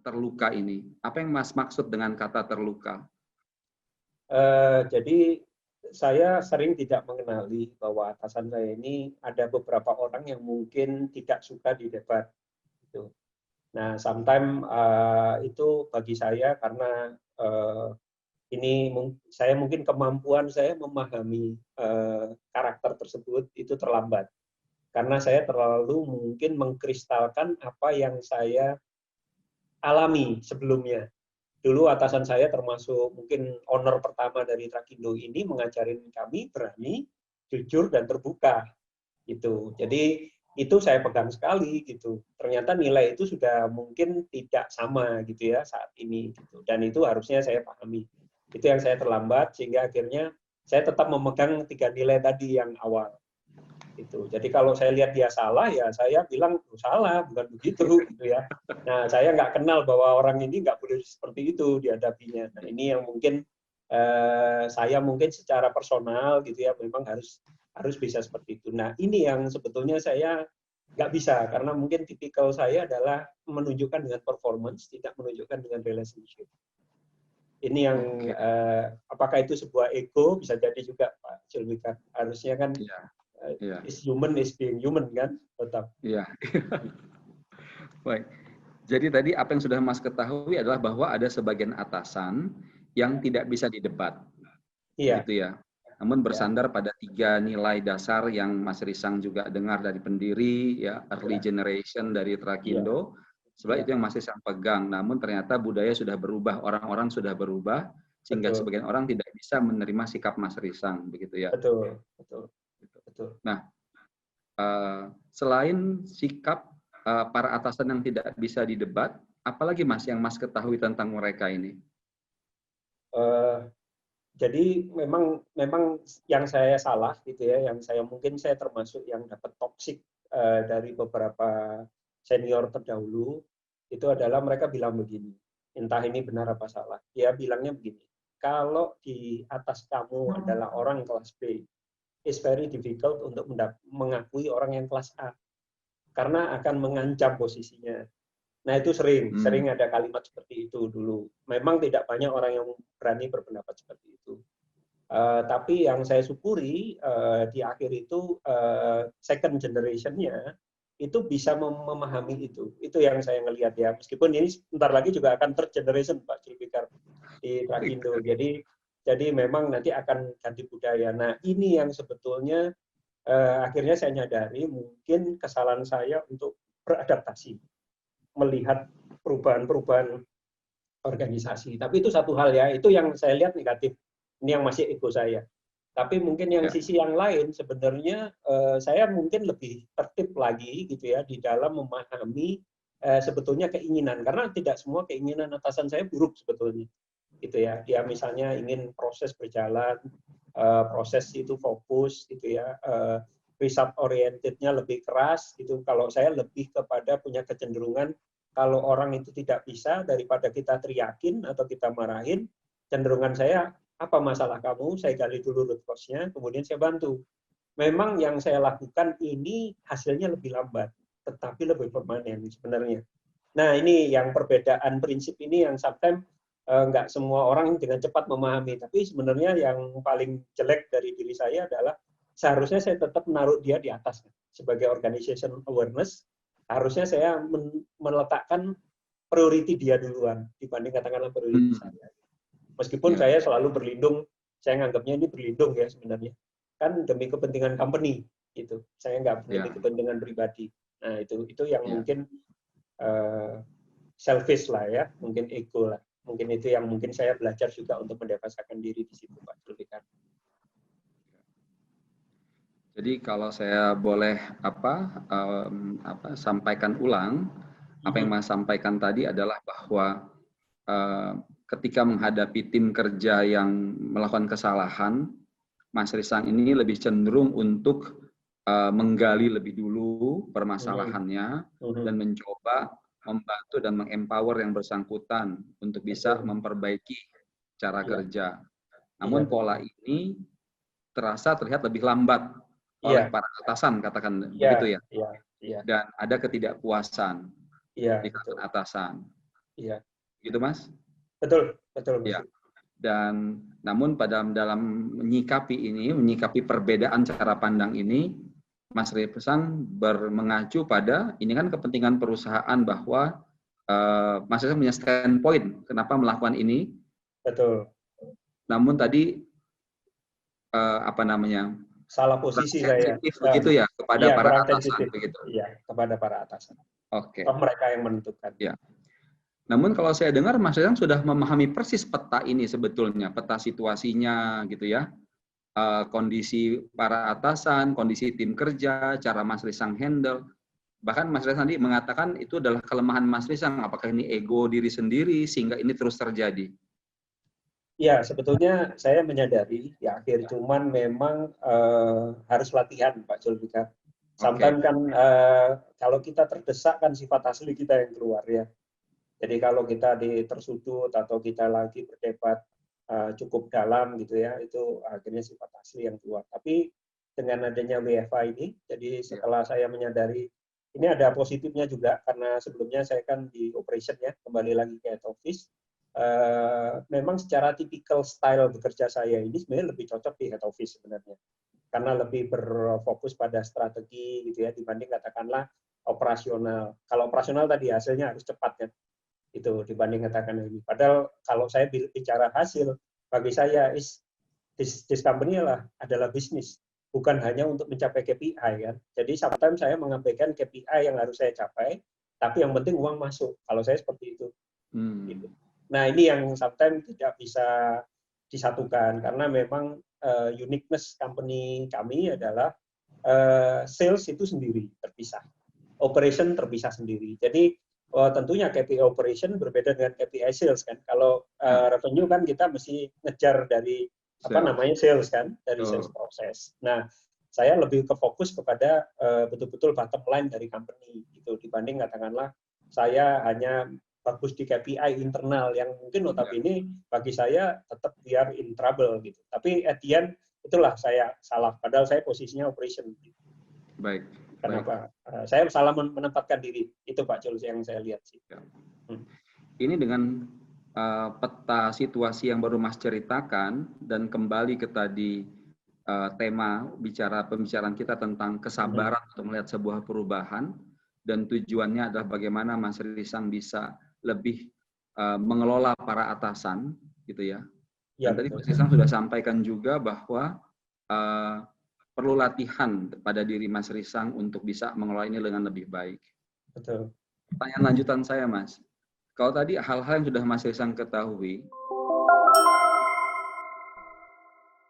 terluka ini? Apa yang Mas maksud dengan kata terluka? Jadi saya sering tidak mengenali bahwa atasan saya ini ada beberapa orang yang mungkin tidak suka di debat. Gitu. Nah, sometimes itu bagi saya karena ini saya mungkin kemampuan saya memahami karakter tersebut itu terlambat. Karena saya terlalu mungkin mengkristalkan apa yang saya alami sebelumnya. Dulu atasan saya termasuk mungkin owner pertama dari Trakindo ini mengajarin kami berani, jujur dan terbuka gitu. Jadi itu saya pegang sekali gitu. Ternyata nilai itu sudah mungkin tidak sama gitu ya saat ini gitu. Dan itu harusnya saya pahami. Itu yang saya terlambat sehingga akhirnya saya tetap memegang 3 nilai tadi yang awal. Itu. Jadi kalau saya lihat dia salah, ya saya bilang salah, bukan begitu, gitu ya. Nah, saya nggak kenal bahwa orang ini nggak boleh seperti itu dihadapinya. Nah, ini yang mungkin saya mungkin secara personal gitu ya, memang harus bisa seperti itu. Nah, ini yang sebetulnya saya nggak bisa karena mungkin tipikal saya adalah menunjukkan dengan performance, tidak menunjukkan dengan relationship. Ini yang apakah itu sebuah ego bisa jadi juga Pak Zulfikar. Harusnya kan is human is being human kan tetap. Iya. Baik. Jadi tadi apa yang sudah Mas ketahui adalah bahwa ada sebagian atasan yang tidak bisa didebat. Iya. Gitu ya. Namun bersandar pada 3 nilai dasar yang Mas Risang juga dengar dari pendiri ya, early generation dari Trakindo. Sebab itu yang masih saya pegang. Namun ternyata budaya sudah berubah, orang-orang sudah berubah sehingga sebagian orang tidak bisa menerima sikap Mas Risang, begitu ya. Betul. Nah, selain sikap para atasan yang tidak bisa didebat, apalagi Mas yang Mas ketahui tentang mereka ini? Jadi memang yang saya salah gitu ya, yang saya mungkin saya termasuk yang dapat toksik dari beberapa senior terdahulu itu adalah mereka bilang begini, entah ini benar apa salah. Dia bilangnya begini, kalau di atas kamu adalah orang kelas B, it's very difficult untuk mengakui orang yang kelas A karena akan mengancam posisinya. Nah itu sering ada kalimat seperti itu dulu. Memang tidak banyak orang yang berani berpendapat seperti itu. Tapi yang saya syukuri di akhir itu second generation-nya itu bisa memahami itu. Itu yang saya ngelihat ya. Meskipun ini sebentar lagi juga akan third generation Pak Zulfikar di Trakindo. Jadi memang nanti akan ganti budaya. Nah ini yang sebetulnya akhirnya saya nyadari mungkin kesalahan saya untuk beradaptasi, melihat perubahan-perubahan organisasi. Tapi itu satu hal ya, itu yang saya lihat negatif. Ini yang masih ego saya. Tapi mungkin yang sisi yang lain sebenarnya saya mungkin lebih tertib lagi gitu ya di dalam memahami sebetulnya keinginan, karena tidak semua keinginan atasan saya buruk sebetulnya. Gitu ya. Dia misalnya ingin proses berjalan, proses itu fokus gitu ya. Result oriented-nya lebih keras gitu. Kalau saya lebih kepada punya kecenderungan kalau orang itu tidak bisa, daripada kita teriakin atau kita marahin, cenderungan saya, apa masalah kamu? Saya gali dulu root cause-nya, kemudian saya bantu. Memang yang saya lakukan ini hasilnya lebih lambat, tetapi lebih permanen sebenarnya. Nah ini yang perbedaan prinsip ini yang sometimes nggak semua orang dengan cepat memahami. Tapi sebenarnya yang paling jelek dari diri saya adalah seharusnya saya tetap menaruh dia di atas sebagai organization awareness. Harusnya saya meletakkan priority dia duluan dibanding katakanlah priority saya. Meskipun saya selalu berlindung, saya nganggapnya ini berlindung ya sebenarnya. Kan demi kepentingan company gitu. Saya nggak demi kepentingan pribadi. Nah itu yang mungkin selfish lah ya, mungkin ego lah. Mungkin itu yang mungkin saya belajar juga untuk mendewasakan diri di situ Pak Zulfikar. Jadi kalau saya boleh sampaikan ulang, apa yang Mas sampaikan tadi adalah bahwa ketika menghadapi tim kerja yang melakukan kesalahan, Mas Risang ini lebih cenderung untuk menggali lebih dulu permasalahannya dan mencoba membantu dan mengempower yang bersangkutan untuk bisa memperbaiki cara kerja. Namun pola ini terlihat lebih lambat oleh para atasan, katakan begitu ya. Iya. dan ada ketidakpuasan Iya, di kalangan betul. atasan. Iya. Gitu, Mas? Betul, betul, Mas. Ya. Dan namun dalam menyikapi perbedaan cara pandang ini, Mas Risang mengacu pada ini kan kepentingan perusahaan bahwa Mas Risang punya standpoint kenapa melakukan ini. Betul. Namun tadi apa namanya, Salah kurang posisi saya. sensitif begitu ya kepada Iya, para kurang atasan sensitif. begitu. Iya, kepada para atasan. Oke. Toh mereka yang menentukan. Ya. Namun kalau saya dengar Mas Risang sudah memahami persis peta ini sebetulnya, peta situasinya gitu ya. Kondisi para atasan, kondisi tim kerja, cara Mas Risang handle. Bahkan Mas Risang tadi mengatakan itu adalah kelemahan Mas Risang. Apakah ini ego diri sendiri sehingga ini terus terjadi? Ya, sebetulnya saya menyadari ya akhir, cuman memang harus latihan, Pak Julfikar. Sometimes kan kalau kita terdesak kan sifat asli kita yang keluar ya. Jadi kalau kita tersudut atau kita lagi berdebat cukup dalam gitu ya, itu akhirnya sifat asli yang keluar. Tapi dengan adanya WFA ini, jadi setelah saya menyadari ini ada positifnya juga karena sebelumnya saya kan di operation ya, kembali lagi ke head office. Memang secara typical style bekerja saya ini sebenarnya lebih cocok di head office sebenarnya, karena lebih berfokus pada strategi gitu ya dibanding katakanlah operasional. Kalau operasional tadi hasilnya harus cepat ya, itu dibanding katakan ini. Padahal kalau saya bicara hasil, bagi saya this company adalah bisnis, bukan hanya untuk mencapai KPI kan. Jadi sometimes saya mengabaikan KPI yang harus saya capai, tapi yang penting uang masuk. Kalau saya seperti itu. Gitu. Nah ini yang sometimes tidak bisa disatukan karena memang uniqueness company kami adalah sales itu sendiri terpisah, operation terpisah sendiri. Jadi tentunya KPI operation berbeda dengan KPI sales kan. Kalau revenue kan kita mesti ngejar dari apa namanya sales kan, dari sales proses. Nah saya lebih ke fokus kepada betul-betul bottom line dari company gitu dibanding katakanlah saya hanya bagus di KPI internal yang mungkin notabene bagi saya tetap biar in trouble gitu. Tapi at the end itulah saya salah. Padahal saya posisinya operation. Baik. Kenapa? Saya salah menempatkan diri. Itu Pak Jules yang saya lihat sih. Ya. Ini dengan peta situasi yang baru Mas ceritakan dan kembali ke tadi tema pembicaraan kita tentang kesabaran untuk melihat sebuah perubahan dan tujuannya adalah bagaimana Mas Risang bisa lebih mengelola para atasan, gitu ya. Dan tadi Mas Risang sudah sampaikan juga bahwa perlu latihan pada diri Mas Risang untuk bisa mengelola ini dengan lebih baik. Betul. Pertanyaan lanjutan saya, Mas. Kalau tadi hal-hal yang sudah Mas Risang ketahui,